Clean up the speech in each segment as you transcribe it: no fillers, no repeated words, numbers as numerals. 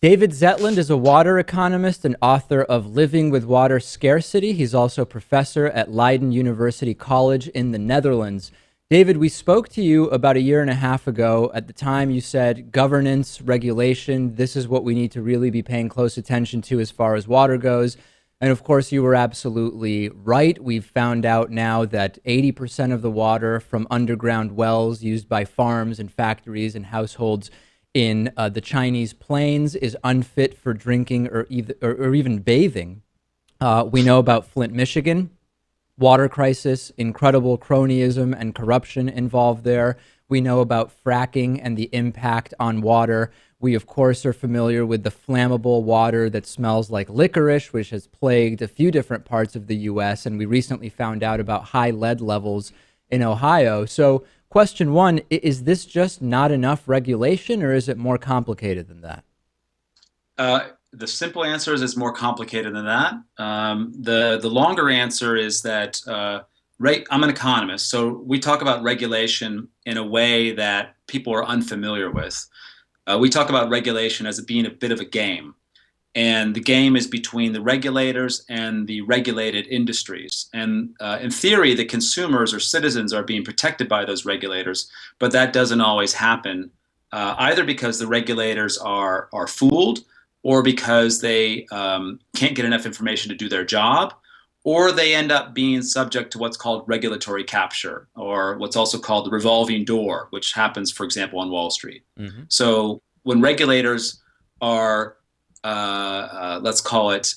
David Zetland is a water economist and author of Living with Water Scarcity. He's also a professor at Leiden University College in the Netherlands. David, we spoke to you about a year and a half ago. At the time, you said governance, regulation, this is what we need to really be paying close attention to as far as water goes. And of course, you were absolutely right. We've found out now that 80% of the water from underground wells used by farms and factories and households in the Chinese plains is unfit for drinking or even bathing. We know about Flint, Michigan, water crisis, incredible cronyism and corruption involved there. We know about fracking and the impact on water. We, of course, are familiar with the flammable water that smells like licorice, which has plagued a few different parts of the U.S. And we recently found out about high lead levels in Ohio. So question one, is this just not enough regulation, or is it more complicated than that? The simple answer is it's more complicated than that. The longer answer is that I'm an economist, so we talk about regulation in a way that people are unfamiliar with. We talk about regulation as it being a bit of a game. And the game is between the regulators and the regulated industries. And in theory, the consumers or citizens are being protected by those regulators, but that doesn't always happen, either because the regulators are fooled, or because they can't get enough information to do their job, or they end up being subject to what's called regulatory capture, or what's also called the revolving door, which happens, for example, on Wall Street. Mm-hmm. So when regulators are let's call it,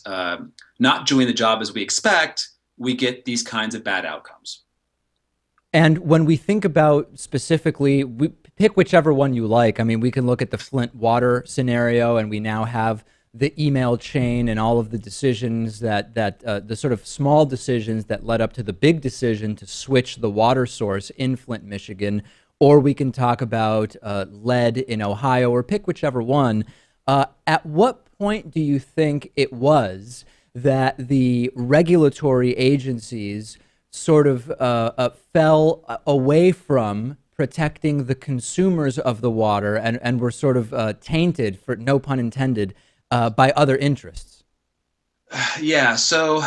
not doing the job as we expect, we get these kinds of bad outcomes. And when we think about specifically, we pick whichever one you like. I mean, we can look at the Flint water scenario, and we now have the email chain and all of the decisions the sort of small decisions that led up to the big decision to switch the water source in Flint, Michigan. Or we can talk about lead in Ohio, or pick whichever one. At what point do you think it was that the regulatory agencies sort of fell away from protecting the consumers of the water and were sort of tainted, for no pun intended, by other interests? Yeah, so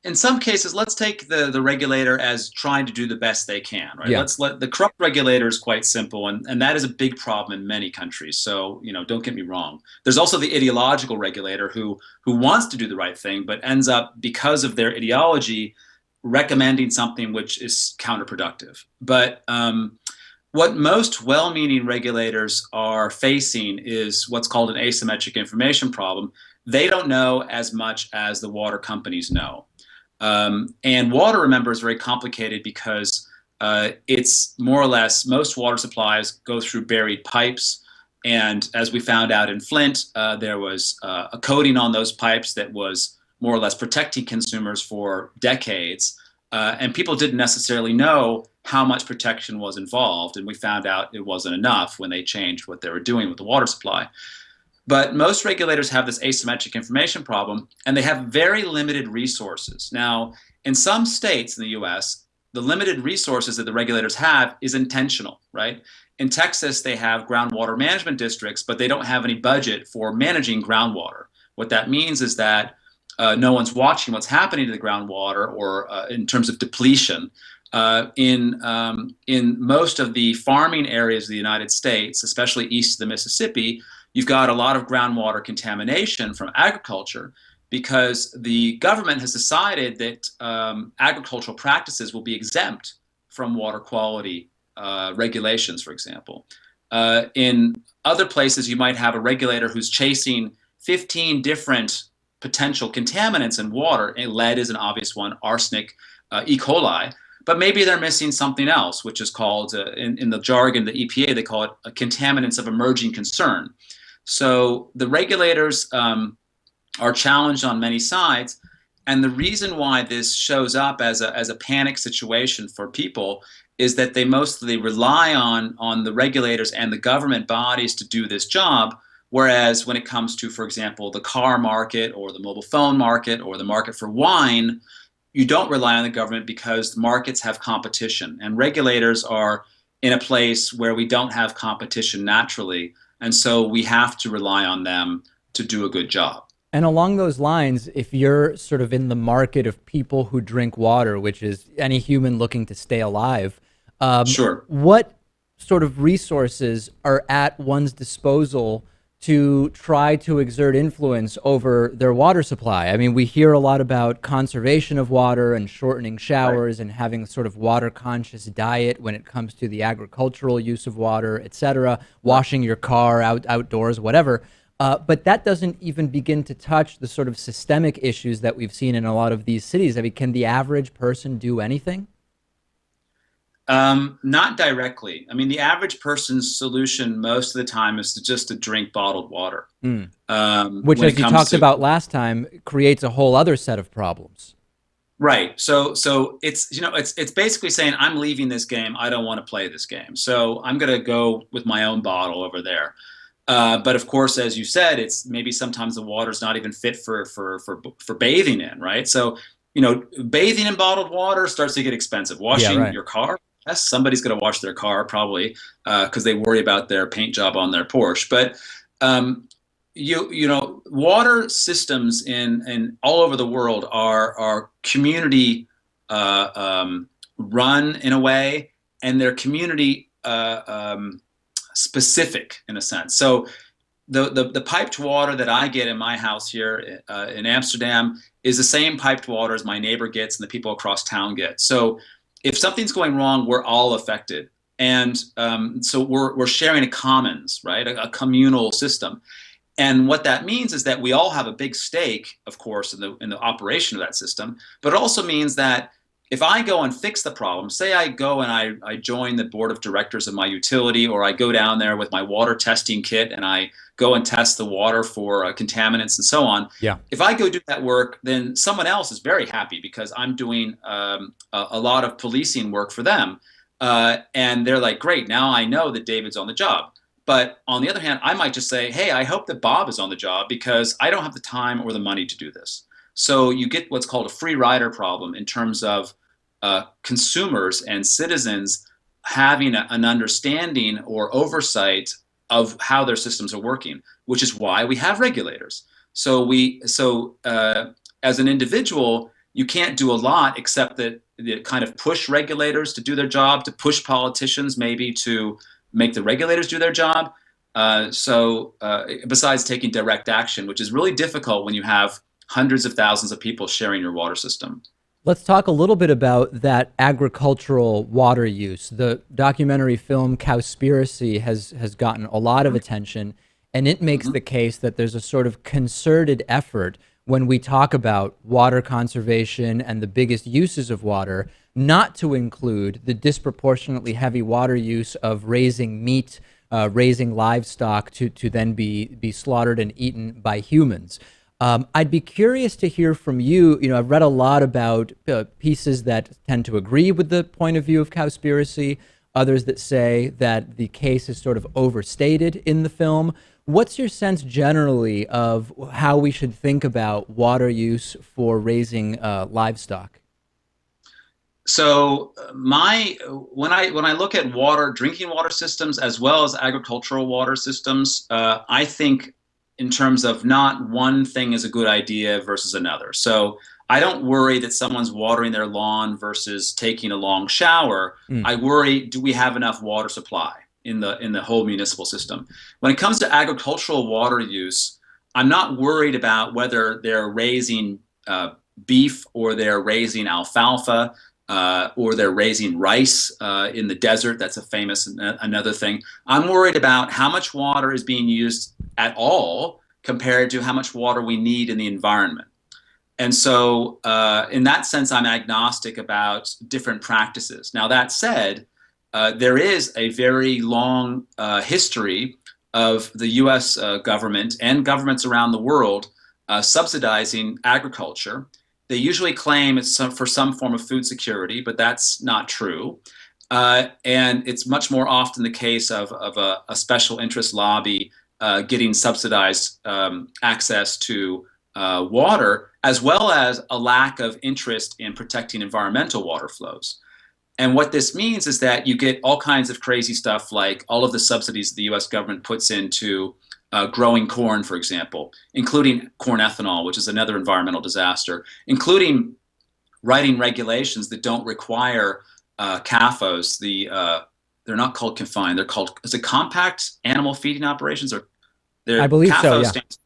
in some cases, let's take the regulator as trying to do the best they can, right? Yeah. Let's let the corrupt regulator is quite simple, and that is a big problem in many countries. So, don't get me wrong. There's also the ideological regulator who wants to do the right thing, but ends up, because of their ideology, recommending something which is counterproductive. But what most well-meaning regulators are facing is what's called an asymmetric information problem. They don't know as much as the water companies know. And water, remember, is very complicated because it's more or less, most water supplies go through buried pipes. And as we found out in Flint, there was a coating on those pipes that was more or less protecting consumers for decades. And people didn't necessarily know how much protection was involved. And we found out it wasn't enough when they changed what they were doing with the water supply. But most regulators have this asymmetric information problem, and they have very limited resources. Now, in some states in the US, the limited resources that the regulators have is intentional, right? In Texas, they have groundwater management districts, but they don't have any budget for managing groundwater. What that means is that no one's watching what's happening to the groundwater, or in terms of depletion. In most of the farming areas of the United States, especially east of the Mississippi, you've got a lot of groundwater contamination from agriculture, because the government has decided that agricultural practices will be exempt from water quality regulations, for example. In other places, you might have a regulator who's chasing 15 different potential contaminants in water. And lead is an obvious one, arsenic, E. coli. But maybe they're missing something else, which is called, in the jargon, the EPA, they call it contaminants of emerging concern. So the regulators are challenged on many sides. And the reason why this shows up as a panic situation for people is that they mostly rely on the regulators and the government bodies to do this job. Whereas when it comes to, for example, the car market or the mobile phone market or the market for wine, you don't rely on the government because markets have competition, and regulators are in a place where we don't have competition naturally. And so we have to rely on them to do a good job. And along those lines, if you're sort of in the market of people who drink water, which is any human looking to stay alive, Sure. what sort of resources are at one's disposal to try to exert influence over their water supply? I mean, we hear a lot about conservation of water and shortening Right. showers and having a sort of water conscious diet when it comes to the agricultural use of water, et cetera, washing your car outdoors, whatever. But that doesn't even begin to touch the sort of systemic issues that we've seen in a lot of these cities. I mean, can the average person do anything? Not directly. I mean, the average person's solution most of the time is to drink bottled water. Mm. Which, When as it you comes talked to about last time, creates a whole other set of problems. right, so it's it's basically saying I'm leaving this game. I don't want to play this game, so I'm gonna go with my own bottle over there. But of course, as you said, it's maybe sometimes the water's not even fit for bathing in, right? So, bathing in bottled water starts to get expensive. Yeah, Washing right. your car, yes, somebody's going to wash their car probably because they worry about their paint job on their Porsche. But um, water systems in all over the world are community run in a way, and they're community specific in a sense. So the piped water that I get in my house here in Amsterdam is the same piped water as my neighbor gets and the people across town get. So if something's going wrong, we're all affected, and so we're sharing a commons, right? A communal system. And what that means is that we all have a big stake, of course, in the operation of that system. But it also means that if I go and fix the problem, say I go and I join the board of directors of my utility, or I go down there with my water testing kit and I go and test the water for contaminants and so on. Yeah. If I go do that work, then someone else is very happy because I'm doing a lot of policing work for them. And they're like, great, now I know that David's on the job. But on the other hand, I might just say, hey, I hope that Bob is on the job because I don't have the time or the money to do this. So you get what's called a free rider problem in terms of consumers and citizens having an understanding or oversight of how their systems are working, which is why we have regulators. So as an individual, you can't do a lot except that kind of push regulators to do their job, to push politicians maybe to make the regulators do their job. Besides taking direct action, which is really difficult when you have hundreds of thousands of people sharing your water system. Let's talk a little bit about that agricultural water use. The documentary film Cowspiracy has gotten a lot of attention, and it makes the case that there's a sort of concerted effort when we talk about water conservation and the biggest uses of water, not to include the disproportionately heavy water use of raising meat, raising livestock to then be slaughtered and eaten by humans. I'd be curious to hear from you. You know, I've read a lot about pieces that tend to agree with the point of view of Cowspiracy, others that say that the case is sort of overstated in the film. What's your sense generally of how we should think about water use for raising livestock? So when I look at drinking water systems as well as agricultural water systems, I think in terms of not one thing is a good idea versus another. So I don't worry that someone's watering their lawn versus taking a long shower. Mm. I worry, do we have enough water supply in the whole municipal system? When it comes to agricultural water use, I'm not worried about whether they're raising beef or they're raising alfalfa. Or they're raising rice in the desert. That's a famous another thing. I'm worried about how much water is being used at all compared to how much water we need in the environment. And so in that sense, I'm agnostic about different practices. Now, that said, there is a very long history of the US government and governments around the world subsidizing agriculture. They usually claim it's for some form of food security, but that's not true. And it's much more often the case of a special interest lobby getting subsidized access to water, as well as a lack of interest in protecting environmental water flows. And what this means is that you get all kinds of crazy stuff, like all of the subsidies the US government puts into growing corn, for example, including corn ethanol, which is another environmental disaster, including writing regulations that don't require CAFOs. They're not called confined. They're called, is it compact animal feeding operations, or I their believe so, CAFO yeah. stands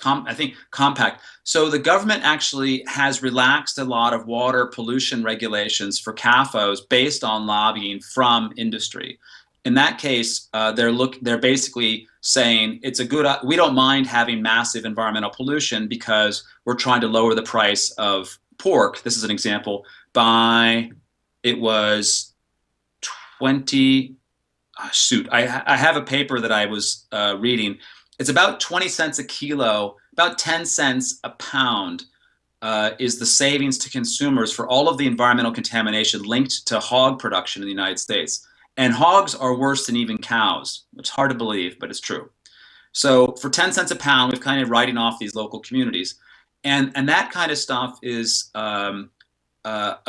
I think compact. So the government actually has relaxed a lot of water pollution regulations for CAFOs based on lobbying from industry. In that case, they're basically saying it's a good. We don't mind having massive environmental pollution because we're trying to lower the price of pork. This is an example. By it was 20. Shoot, I have a paper that I was reading. It's about 20 cents a kilo, about 10 cents a pound is the savings to consumers for all of the environmental contamination linked to hog production in the United States. And hogs are worse than even cows. It's hard to believe, but it's true. So for 10 cents a pound, we've kind of writing off these local communities. And that kind of stuff is a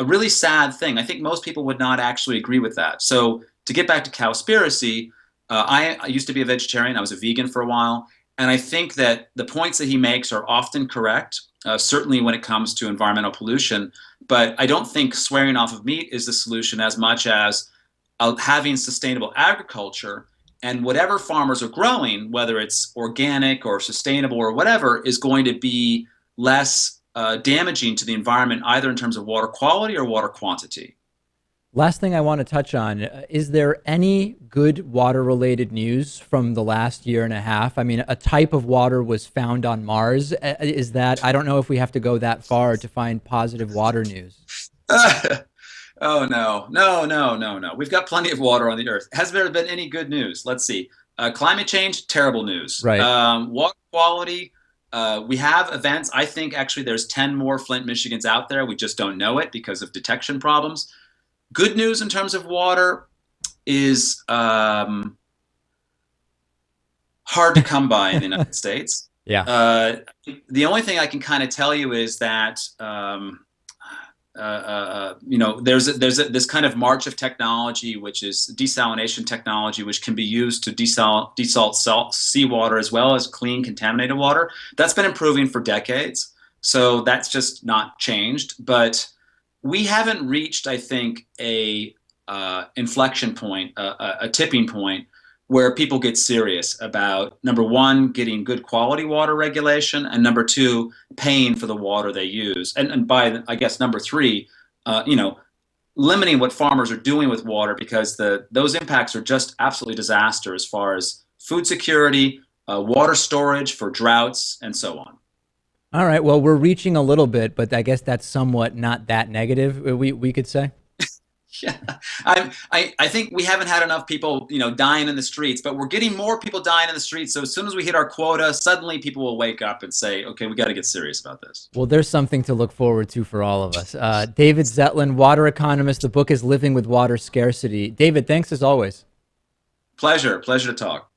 really sad thing. I think most people would not actually agree with that. So to get back to cowspiracy, I used to be a vegetarian. I was a vegan for a while. And I think that the points that he makes are often correct, certainly when it comes to environmental pollution. But I don't think swearing off of meat is the solution as much as having sustainable agriculture, and whatever farmers are growing, whether it's organic or sustainable or whatever, is going to be less damaging to the environment, either in terms of water quality or water quantity. Last thing I want to touch on, is there any good water-related news from the last year and a half? I mean, a type of water was found on Mars. Is that, I don't know if we have to go that far to find positive water news. Oh, no, no, no, no, no. We've got plenty of water on the Earth. Has there been any good news? Let's see. Climate change, terrible news. Right. Water quality, we have events. I think actually there's 10 more Flint, Michigans out there. We just don't know it because of detection problems. Good news in terms of water is hard to come by in the United States. Yeah. The only thing I can kind of tell you is that there's this kind of march of technology, which is desalination technology, which can be used to desalt seawater as well as clean contaminated water. That's been improving for decades, so that's just not changed. But we haven't reached, I think, a inflection point, a tipping point, where people get serious about, number one, getting good quality water regulation, and number two, paying for the water they use. And by, I guess, number three, limiting what farmers are doing with water, because those impacts are just absolutely disaster as far as food security, water storage for droughts, and so on. All right. Well, we're reaching a little bit, but I guess that's somewhat not that negative, we could say. Yeah, I think we haven't had enough people, dying in the streets, but we're getting more people dying in the streets. So as soon as we hit our quota, suddenly people will wake up and say, okay, we got to get serious about this. Well, there's something to look forward to for all of us. David Zetland, water economist. The book is Living with Water Scarcity. David, thanks as always. Pleasure to talk.